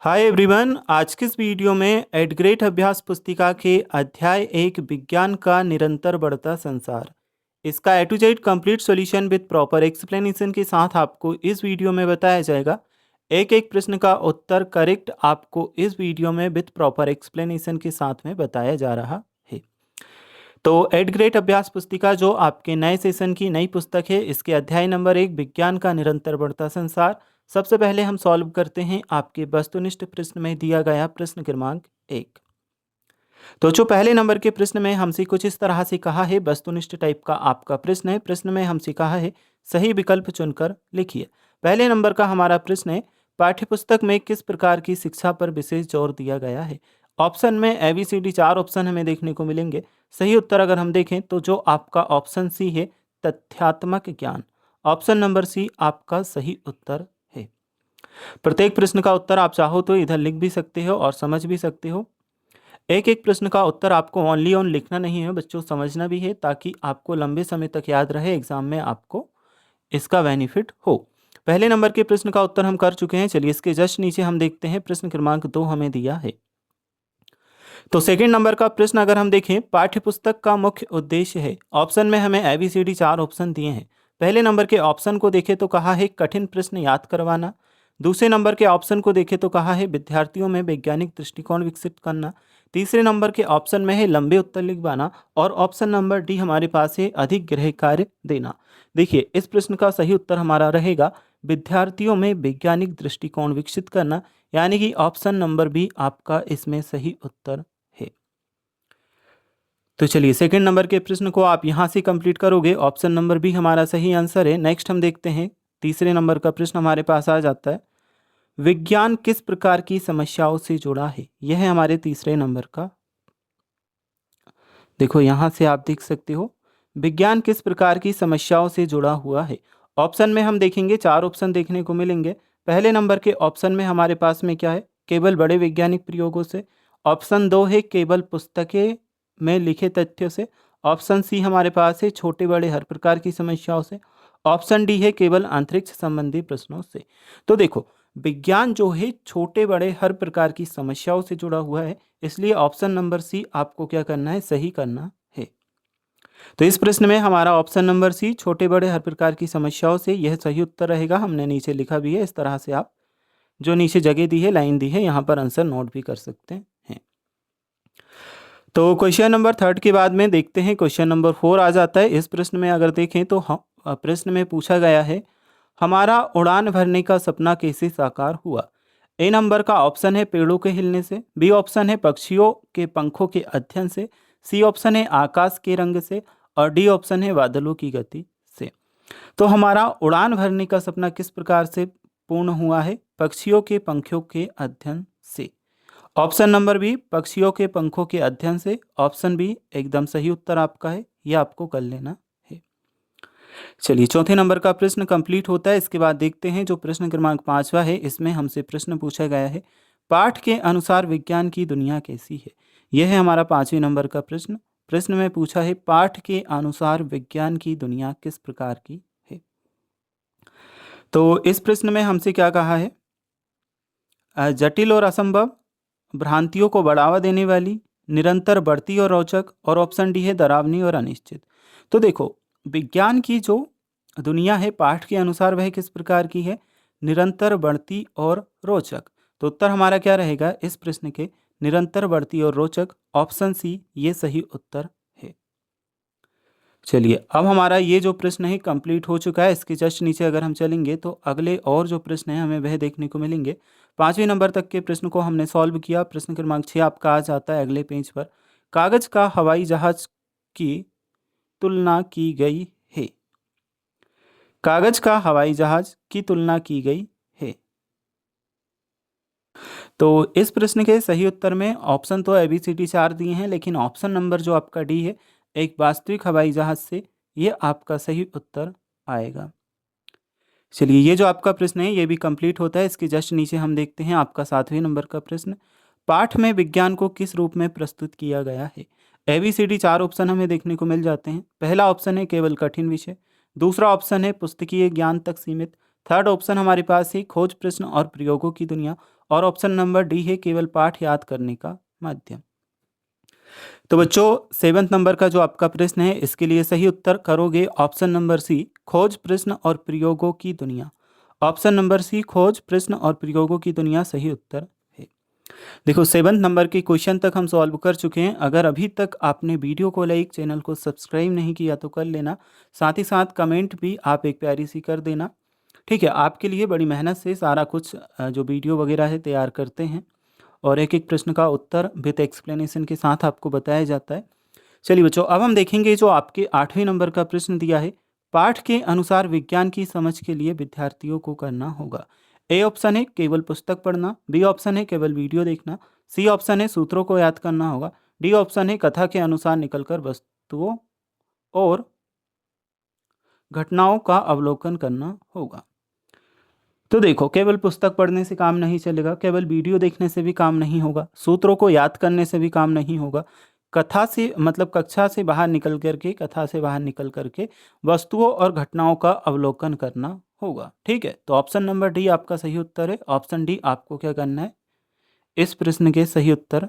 Hi everyone, आज की इस वीडियो में एडग्रेड अभ्यास पुस्तिका के अध्याय 1 विज्ञान का निरंतर बढ़ता संसार, इसका A to Z complete solution with proper explanation के साथ आपको इस वीडियो में बताया जाएगा। एक एक प्रश्न का उत्तर करेक्ट आपको इस वीडियो में विद प्रॉपर एक्सप्लेनेशन के साथ में बताया जा रहा है। तो एडग्रेड अभ्यास पुस्तिका जो आपके नए सेशन की नई पुस्तक है, इसके अध्याय नंबर 1 विज्ञान का निरंतर बढ़ता संसार। सबसे पहले हम सॉल्व करते हैं आपके वस्तुनिष्ठ प्रश्न में दिया गया प्रश्न क्रमांक 1। तो जो पहले नंबर के प्रश्न में हमसे कुछ इस तरह से कहा है, वस्तुनिष्ठ टाइप का आपका प्रश्न है। प्रश्न में हमसे कहा है सही विकल्प चुनकर लिखिए। पहले नंबर का हमारा प्रश्न है, पाठ्यपुस्तक में किस प्रकार की शिक्षा पर विशेष जोर दिया गया है। ऑप्शन में ABCD 4 ऑप्शन हमें देखने को मिलेंगे। सही उत्तर अगर हम देखें तो जो आपका ऑप्शन सी है, तथ्यात्मक ज्ञान। ऑप्शन नंबर सी आपका सही उत्तर है। प्रत्येक प्रश्न का उत्तर आप चाहो तो इधर लिख भी सकते हो और समझ भी सकते हो। एक एक प्रश्न का उत्तर आपको ओनली ऑन लिखना नहीं है बच्चों, समझना भी है, ताकि आपको लंबे समय तक याद रहे, एग्जाम में आपको इसका बेनिफिट हो। पहले नंबर के प्रश्न का उत्तर हम कर चुके हैं। चलिए इसके जस्ट नीचे हम देखते हैं प्रश्न क्रमांक 2 हमें दिया है। तो सेकंड नंबर का प्रश्न अगर हम देखें, पाठ्यपुस्तक का मुख्य उद्देश्य है। ऑप्शन में हमें ABCD 4 ऑप्शन दिए हैं। पहले नंबर के ऑप्शन को देखें तो कहा है कठिन प्रश्न याद करवाना। दूसरे नंबर के ऑप्शन को देखें तो कहा है विद्यार्थियों में वैज्ञानिक दृष्टिकोण विकसित करना। तीसरे नंबर के ऑप्शन में है लंबे उत्तर लिखवाना। और ऑप्शन नंबर डी हमारे पास है अधिक गृह कार्य देना। देखिए इस प्रश्न का सही उत्तर हमारा रहेगा विद्यार्थियों में वैज्ञानिक दृष्टिकोण विकसित करना, यानी कि ऑप्शन नंबर बी आपका इसमें सही उत्तर है। तो चलिए सेकंड नंबर के प्रश्न को आप यहां से कंप्लीट करोगे। ऑप्शन नंबर बी हमारा सही आंसर है। नेक्स्ट हम देखते हैं तीसरे नंबर का प्रश्न हमारे पास आ जाता है, विज्ञान किस प्रकार की समस्याओं से जुड़ा है। यह है हमारे तीसरे नंबर का। देखो यहां से आप देख सकते हो विज्ञान किस प्रकार की समस्याओं से जुड़ा हुआ है। ऑप्शन में हम देखेंगे 4 ऑप्शन देखने को मिलेंगे। पहले नंबर के ऑप्शन में हमारे पास में क्या है, केवल बड़े वैज्ञानिक प्रयोगों से। ऑप्शन 2 है केवल पुस्तकें में लिखे तथ्यों से। ऑप्शन सी हमारे पास है छोटे बड़े हर प्रकार की समस्याओं से। ऑप्शन डी है केवल अंतरिक्ष संबंधी प्रश्नों से। तो देखो विज्ञान जो है छोटे बड़े हर प्रकार की समस्याओं से जुड़ा हुआ है, इसलिए ऑप्शन नंबर सी आपको क्या करना है, सही करना है। तो इस प्रश्न में हमारा ऑप्शन नंबर सी छोटे बड़े हर प्रकार की समस्याओं से यह सही उत्तर रहेगा। हमने नीचे लिखा भी है, इस तरह से आप जो नीचे जगह दी है, लाइन दी है, यहाँ पर आंसर नोट भी कर सकते हैं। तो क्वेश्चन नंबर 3 के बाद में देखते हैं क्वेश्चन नंबर 4 आ जाता है। इस प्रश्न में अगर देखें तो प्रश्न में पूछा गया है हमारा उड़ान भरने का सपना कैसे साकार हुआ। ए नंबर का ऑप्शन है पेड़ों के हिलने से। बी ऑप्शन है पक्षियों के पंखों के अध्ययन से। सी ऑप्शन है आकाश के रंग से। और डी ऑप्शन है बादलों की गति से। तो हमारा उड़ान भरने का सपना किस प्रकार से पूर्ण हुआ है, पक्षियों के पंखों के अध्ययन से। ऑप्शन नंबर बी पक्षियों के पंखों के अध्ययन से। ऑप्शन बी एकदम सही उत्तर आपका है, यह आपको कर लेना है। चलिए चौथे नंबर का प्रश्न कंप्लीट होता है। इसके बाद देखते हैं जो प्रश्न क्रमांक 5वां है। इसमें हमसे प्रश्न पूछा गया है पाठ के अनुसार विज्ञान की दुनिया कैसी है। यह है हमारा 5वें नंबर का प्रश्न। प्रश्न में पूछा है पाठ के अनुसार विज्ञान की दुनिया किस प्रकार की है। तो इस प्रश्न में हमसे क्या कहा है, जटिल और असंभव, भ्रांतियों को बढ़ावा देने वाली, निरंतर बढ़ती और रोचक। और ऑप्शन डी है डरावनी और अनिश्चित। तो देखो विज्ञान की जो दुनिया है पाठ के अनुसार वह किस प्रकार की है, निरंतर बढ़ती और रोचक। तो उत्तर हमारा क्या रहेगा इस प्रश्न के, निरंतर बढ़ती और रोचक। ऑप्शन सी ये सही उत्तर है। चलिए अब हमारा ये जो प्रश्न है कंप्लीट हो चुका है। इसके जस्ट नीचे अगर हम चलेंगे तो अगले और जो प्रश्न है हमें वह देखने को मिलेंगे। 5वें नंबर तक के प्रश्न को हमने सॉल्व किया। प्रश्न क्रमांक 6 आपका आ जाता है अगले पेज पर, कागज का हवाई जहाज की तुलना की गई है। कागज का हवाई जहाज की तुलना की गई है। तो इस प्रश्न के सही उत्तर में ऑप्शन तो ABCD 4 दिए हैं, लेकिन ऑप्शन नंबर जो आपका डी है एक वास्तविक हवाई जहाज से, ये आपका सही उत्तर आएगा। चलिए ये जो आपका प्रश्न है ये भी कंप्लीट होता है। इसके जस्ट नीचे हम देखते हैं आपका 7वें नंबर का प्रश्न, पाठ में विज्ञान को किस रूप में प्रस्तुत किया गया है। ABCD 4 ऑप्शन हमें देखने को मिल जाते हैं। पहला ऑप्शन है केवल कठिन विषय। दूसरा ऑप्शन है पुस्तकीय ज्ञान तक सीमित। थर्ड ऑप्शन हमारे पास है खोज प्रश्न और प्रयोगों की दुनिया, और ऑप्शन नंबर डी है केवल पाठ याद करने का माध्यम। तो बच्चों 7वें नंबर का जो आपका प्रश्न है इसके लिए सही उत्तर करोगे ऑप्शन नंबर सी, खोज प्रश्न और प्रयोगों की दुनिया। ऑप्शन नंबर सी, खोज प्रश्न और प्रयोगों की दुनिया सही उत्तर है। देखो 7वें नंबर के क्वेश्चन तक हम सॉल्व कर चुके हैं। अगर अभी तक आपने वीडियो को लाइक, चैनल को सब्सक्राइब नहीं किया तो कर लेना, साथ ही साथ कमेंट भी आप एक प्यारी सी कर देना। ठीक है, आपके लिए बड़ी मेहनत से सारा कुछ जो वीडियो वगैरह है तैयार करते हैं, और एक एक प्रश्न का उत्तर विद एक्सप्लेनेशन के साथ आपको बताया जाता है। चलिए बच्चों, अब हम देखेंगे जो आपके 8वें नंबर का प्रश्न दिया है, पाठ के अनुसार विज्ञान की समझ के लिए विद्यार्थियों को करना होगा। ए ऑप्शन है केवल पुस्तक पढ़ना, बी ऑप्शन है केवल वीडियो देखना, सी ऑप्शन है सूत्रों को याद करना होगा, डी ऑप्शन है कथा के अनुसार निकलकर वस्तुओं और घटनाओं का अवलोकन करना होगा। तो देखो, केवल पुस्तक पढ़ने से काम नहीं चलेगा, केवल वीडियो देखने से भी काम नहीं होगा, सूत्रों को याद करने से भी काम नहीं होगा, कथा से मतलब कक्षा से बाहर निकल करके, कथा से बाहर निकल करके वस्तुओं और घटनाओं का अवलोकन करना होगा। ठीक है, तो ऑप्शन नंबर डी आपका सही उत्तर है। ऑप्शन डी आपको क्या करना है, इस प्रश्न के सही उत्तर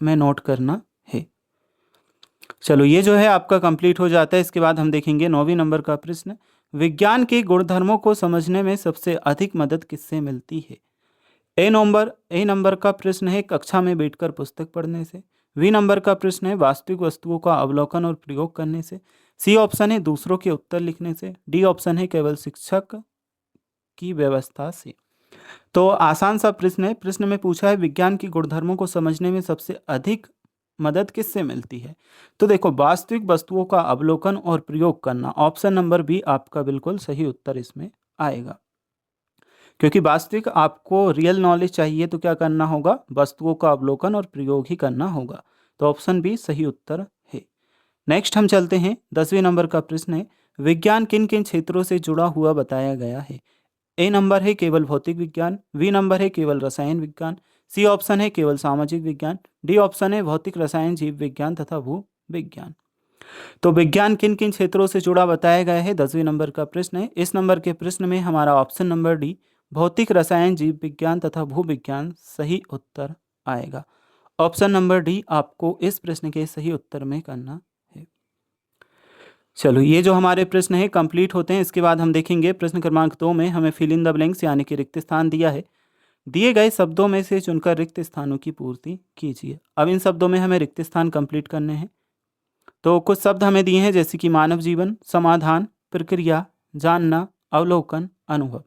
में नोट करना है। चलो, ये जो है आपका कंप्लीट हो जाता है। इसके बाद हम देखेंगे 9वें नंबर का प्रश्न, विज्ञान के गुणधर्मों को समझने में सबसे अधिक मदद किससे मिलती है। ए नंबर का प्रश्न है कक्षा में बैठकर पुस्तक पढ़ने से, बी नंबर का प्रश्न है वास्तविक वस्तुओं का अवलोकन और प्रयोग करने से, सी ऑप्शन है दूसरों के उत्तर लिखने से, डी ऑप्शन है केवल शिक्षक की व्यवस्था से। तो आसान सा प्रश्न है। प्रश्न में पूछा है विज्ञान के गुणधर्मों को समझने में सबसे अधिक मदद किससे मिलती है। तो देखो, वास्तविक वस्तुओं का अवलोकन और प्रयोग करना, ऑप्शन नंबर बी आपका बिल्कुल सही उत्तर इसमें आएगा। क्योंकि वास्तविक आपको रियल नॉलेज चाहिए तो क्या करना होगा, वस्तुओं का अवलोकन और प्रयोग ही करना होगा। तो ऑप्शन बी सही उत्तर है। नेक्स्ट हम चलते हैं, 10वें नंबर का प्रश्न है विज्ञान किन किन क्षेत्रों से जुड़ा हुआ बताया गया है। ए नंबर है केवल भौतिक विज्ञान, बी नंबर है केवल रसायन विज्ञान, सी ऑप्शन है केवल सामाजिक विज्ञान, डी ऑप्शन है भौतिक, रसायन, जीव विज्ञान तथा भू विज्ञान। तो विज्ञान किन किन क्षेत्रों से जुड़ा बताया गया है, 10वें नंबर का प्रश्न है। इस नंबर के प्रश्न में हमारा ऑप्शन नंबर डी भौतिक, रसायन, जीव विज्ञान तथा भू विज्ञान सही उत्तर आएगा। ऑप्शन नंबर डी आपको इस प्रश्न के सही उत्तर में करना है। चलो, ये जो हमारे प्रश्न है कंप्लीट होते हैं। इसके बाद हम देखेंगे प्रश्न क्रमांक 2 में हमें फिल इन द ब्लैंक्स यानी कि रिक्त स्थान दिया है। दिए गए शब्दों में से चुनकर रिक्त स्थानों की पूर्ति कीजिए। अब इन शब्दों में हमें रिक्त स्थान कंप्लीट करने हैं। तो कुछ शब्द हमें दिए हैं जैसे कि मानव जीवन, समाधान, प्रक्रिया, जानना, अवलोकन, अनुभव।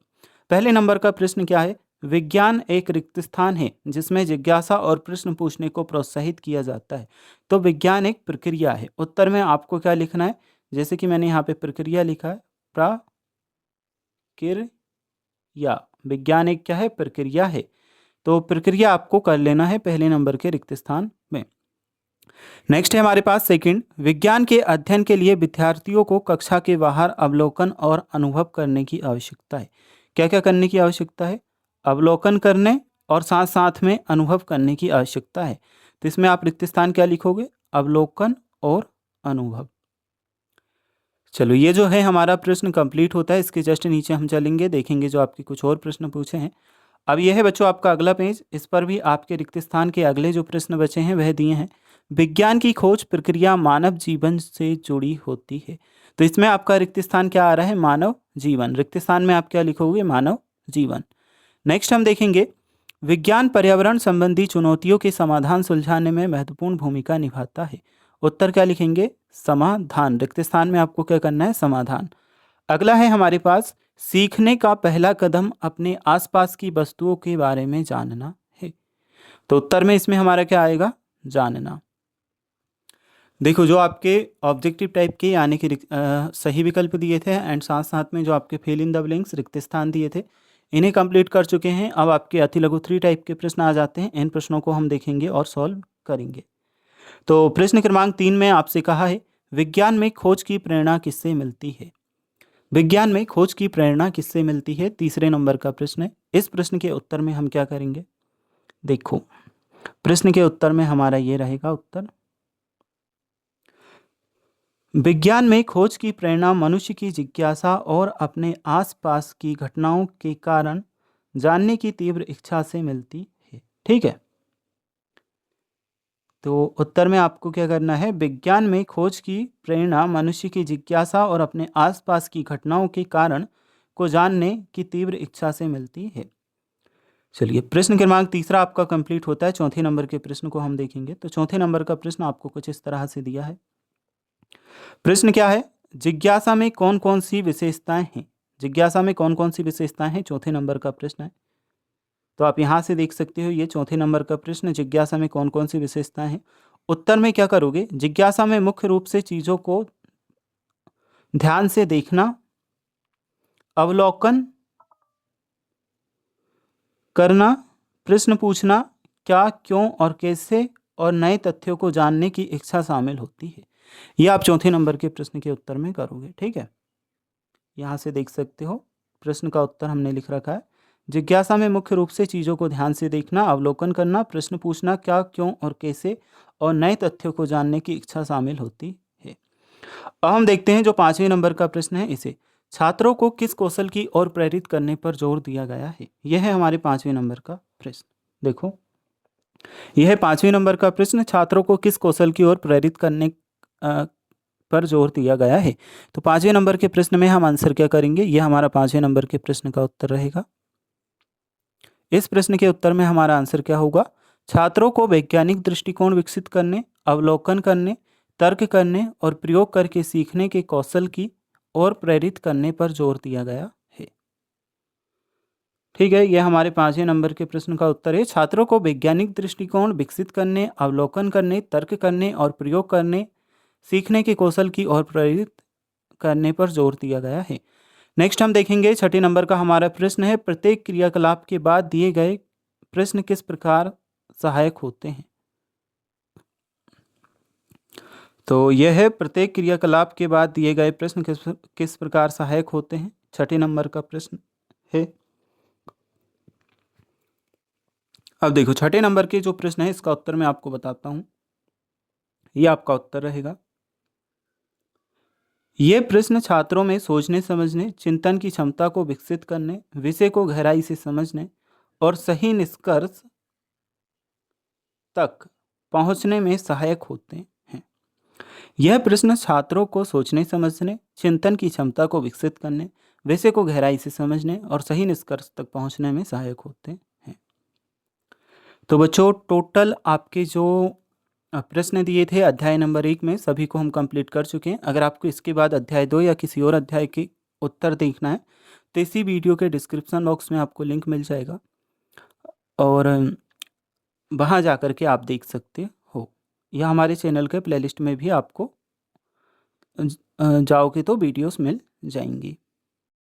पहले नंबर का प्रश्न क्या है, विज्ञान एक रिक्त स्थान है जिसमें जिज्ञासा और प्रश्न पूछने को प्रोत्साहित किया जाता है। तो विज्ञान एक प्रक्रिया है। उत्तर में आपको क्या लिखना है, जैसे कि मैंने यहाँ पे प्रक्रिया लिखा है, प्रक्रिया। विज्ञान एक क्या है, प्रक्रिया है। तो प्रक्रिया आपको कर लेना है पहले नंबर के रिक्त स्थान में। नेक्स्ट है हमारे पास सेकंड, विज्ञान के अध्ययन के लिए विद्यार्थियों को कक्षा के बाहर अवलोकन और अनुभव करने की आवश्यकता है। क्या क्या करने की आवश्यकता है, अवलोकन करने और साथ साथ में अनुभव करने की आवश्यकता है। तो इसमें आप रिक्त स्थान क्या लिखोगे, अवलोकन और अनुभव। चलो, ये जो है हमारा प्रश्न कंप्लीट होता है। इसके जस्ट नीचे हम चलेंगे, देखेंगे जो आपके कुछ और प्रश्न पूछे हैं। अब यह है बच्चों आपका अगला पेज। इस पर भी आपके रिक्त स्थान के अगले जो प्रश्न बचे हैं वह दिए हैं। विज्ञान की खोज प्रक्रिया मानव जीवन से जुड़ी होती है। तो इसमें आपका रिक्त स्थान क्या आ रहा है, मानव जीवन। रिक्त स्थान में आप क्या लिखोगे, मानव जीवन। नेक्स्ट हम देखेंगे, विज्ञान पर्यावरण संबंधी चुनौतियों के समाधान सुलझाने में महत्वपूर्ण भूमिका निभाता है। उत्तर क्या लिखेंगे, समाधान। रिक्त स्थान में आपको क्या करना है, समाधान। अगला है हमारे पास, सीखने का पहला कदम अपने आसपास की वस्तुओं के बारे में जानना है। तो उत्तर में इसमें हमारा क्या आएगा, जानना। देखो, जो आपके ऑब्जेक्टिव टाइप के यानी कि सही विकल्प दिए थे एंड साथ साथ में जो आपके फिल इन द ब्लैंक्स रिक्त स्थान दिए थे, इन्हें कंप्लीट कर चुके हैं। अब आपके अति लघु 3 टाइप के प्रश्न आ जाते हैं। इन प्रश्नों को हम देखेंगे और सॉल्व करेंगे। तो प्रश्न क्रमांक 3 में आपसे कहा है, विज्ञान में खोज की प्रेरणा किससे मिलती है। विज्ञान में खोज की प्रेरणा किससे मिलती है, तीसरे नंबर का प्रश्न है। इस प्रश्न के उत्तर में हम क्या करेंगे, देखो प्रश्न के उत्तर में हमारा ये रहेगा उत्तर, विज्ञान में खोज की प्रेरणा मनुष्य की जिज्ञासा और अपने आसपास की घटनाओं के कारण जानने की तीव्र इच्छा से मिलती है। ठीक है, तो उत्तर में आपको क्या करना है, विज्ञान में खोज की प्रेरणा मनुष्य की जिज्ञासा और अपने आसपास की घटनाओं के कारण को जानने की तीव्र इच्छा से मिलती है। चलिए, प्रश्न क्रमांक तीसरा आपका कंप्लीट होता है। चौथे नंबर के प्रश्न को हम देखेंगे। तो चौथे नंबर का प्रश्न आपको कुछ इस तरह से दिया है। प्रश्न क्या है, जिज्ञासा में कौन कौन सी विशेषताएं हैं? जिज्ञासा में कौन कौन सी विशेषताएं हैं, चौथे नंबर का प्रश्न है। तो आप यहाँ से देख सकते हो, ये चौथे नंबर का प्रश्न, जिज्ञासा में कौन कौन सी विशेषताएं हैं। उत्तर में क्या करोगे, जिज्ञासा में मुख्य रूप से चीज़ों को ध्यान से देखना, अवलोकन करना, प्रश्न पूछना, क्या, क्यों और कैसे, और नए तथ्यों को जानने की इच्छा शामिल होती है। ये आप चौथे नंबर के प्रश्न के उत्तर में करोगे। ठीक है, यहाँ से देख सकते हो, प्रश्न का उत्तर हमने लिख रखा है। जिज्ञासा में मुख्य रूप से चीज़ों को ध्यान से देखना, अवलोकन करना, प्रश्न पूछना, क्या, क्यों और कैसे, और नए तथ्यों को जानने की इच्छा शामिल होती है। अब हम देखते हैं जो पाँचवें नंबर का प्रश्न है, इसे छात्रों को किस कौशल की ओर प्रेरित करने पर जोर दिया गया है। यह है हमारे पाँचवें नंबर का प्रश्न। देखो, यह है पाँचवें नंबर का प्रश्न, छात्रों को किस कौशल की ओर प्रेरित करने पर जोर दिया गया है। तो पाँचवें नंबर के प्रश्न में हम आंसर क्या करेंगे, यह हमारा पाँचवें नंबर के प्रश्न का उत्तर रहेगा। इस प्रश्न के उत्तर में हमारा आंसर क्या होगा, छात्रों को वैज्ञानिक दृष्टिकोण विकसित करने, अवलोकन करने, तर्क करने और प्रयोग करके सीखने के कौशल की ओर प्रेरित करने पर जोर दिया गया है। ठीक है, यह हमारे पाँचवें नंबर के प्रश्न का उत्तर है। छात्रों को वैज्ञानिक दृष्टिकोण विकसित करने, अवलोकन करने, तर्क करने और प्रयोग करने सीखने के कौशल की ओर प्रेरित करने पर जोर दिया गया है। नेक्स्ट हम देखेंगे छठे नंबर का हमारा प्रश्न है, प्रत्येक क्रियाकलाप के बाद दिए गए प्रश्न किस प्रकार सहायक होते हैं। तो यह है, प्रत्येक क्रियाकलाप के बाद दिए गए प्रश्न किस प्रकार सहायक होते हैं, छठे नंबर का प्रश्न है। अब देखो, छठे नंबर के जो प्रश्न है इसका उत्तर मैं आपको बताता हूं। यह आपका उत्तर रहेगा। ये प्रश्न छात्रों में सोचने समझने, चिंतन की क्षमता को विकसित करने, विषय को गहराई से समझने और सही निष्कर्ष तक पहुंचने में सहायक होते हैं। यह प्रश्न छात्रों को सोचने समझने, चिंतन की क्षमता को विकसित करने, विषय को गहराई से समझने और सही निष्कर्ष तक पहुंचने में सहायक होते हैं। तो बच्चों, टोटल आपके जो प्रश्न दिए थे अध्याय नंबर 1 में, सभी को हम कंप्लीट कर चुके हैं। अगर आपको इसके बाद अध्याय 2 या किसी और अध्याय के उत्तर देखना है तो इसी वीडियो के डिस्क्रिप्शन बॉक्स में आपको लिंक मिल जाएगा और वहाँ जा कर के आप देख सकते हो, या हमारे चैनल के प्लेलिस्ट में भी आपको जाओगे तो वीडियोस मिल जाएंगी।